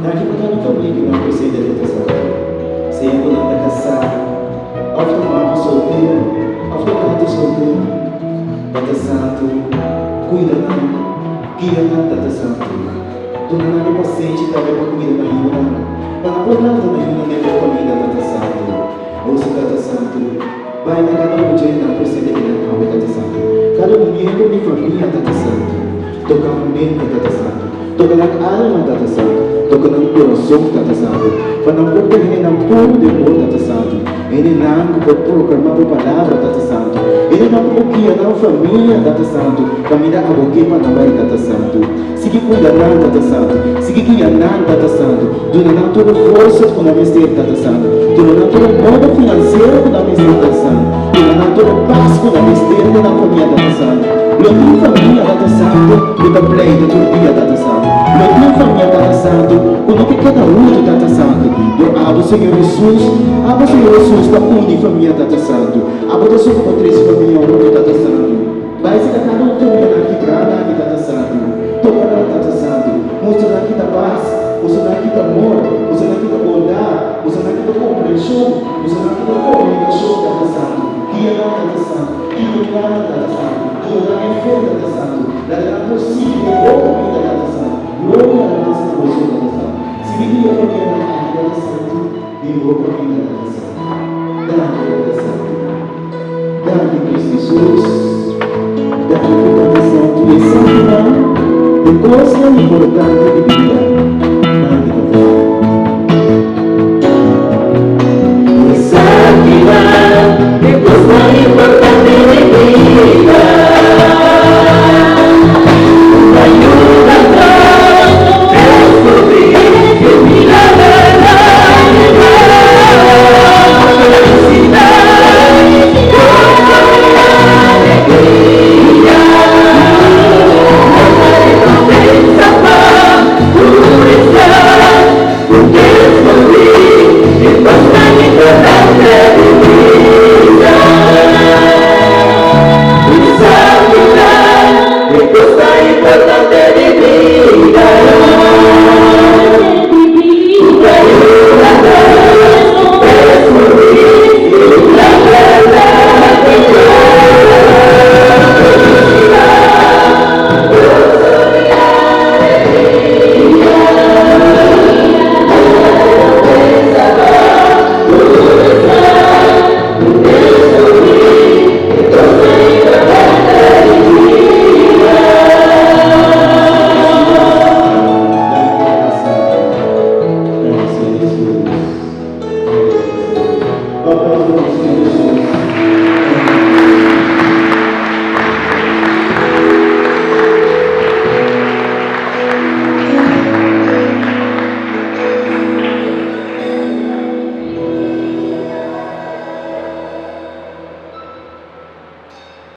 Daqui para cá não que não precisa de tentação. Se eu não está casado, ao tomar solteiro, ao tomar solteiro, Tata Santo, cuida não, guia não, Tata Santo. Dona não é paciente, também para cuidar na Yuna. Para não pôr nada na Yuna, nem para comida, Tata Santo. Ouça, Tata Santo, vai na cada um dia na precedente da alma, Tata Santo. Cada um dia com minha família, Tata Santo. Toca a mente, Tata Santo. Toca na alma, Tata Santo. Toca no coração, Tata Santo. Para não pôr ele não pôr de amor, Tata Santo. Ele não proclamar a palavra, Tata Santo. Ele não bloqueia na família, Tata Santo. Caminha a boquinha para não vai, Tata Santo. Siga cuidando, Tata Santo. Siga guiando, Tata Santo. Donando toda força com a mistério, Tata Santo. Donando todo modo financeiro com a mistério, Tata Santo. Donando toda paz com a mistério da família, Tata Santo. Lotou família, Tata Santo. Luta play da tua dia, Tata Santo. Lotou família, Tata Santo. Quando que cada um, Tata Santo. Abo Senhor Jesus. Abo Senhor Jesus da une família, Tata Santo. Abo da sua patrícia família, Tata Santo. Vai se cada um também aqui para aqui, Tata Santo. Toca na, Tata Santo. Mostra aqui da paz. Mostra aqui da amor. Mostra aqui da bondade. Mostra aqui da compreensão. Mostra aqui da comunicação, Tata Santo. Guia na, Tata Santo. Iluminar, Tata Santo. Toda a fé, Tata Santo. Da possível, boa vida, Tata Santo. Glória a nossa devoção, Tata Santo. Se vive a família, Tata Santo. E boa família, Tata Santo. Dá-me, Tata Santo. Dá-me, Cristo Jesus. Dá-me, Tata Santo. E sabe não, de coisa importante.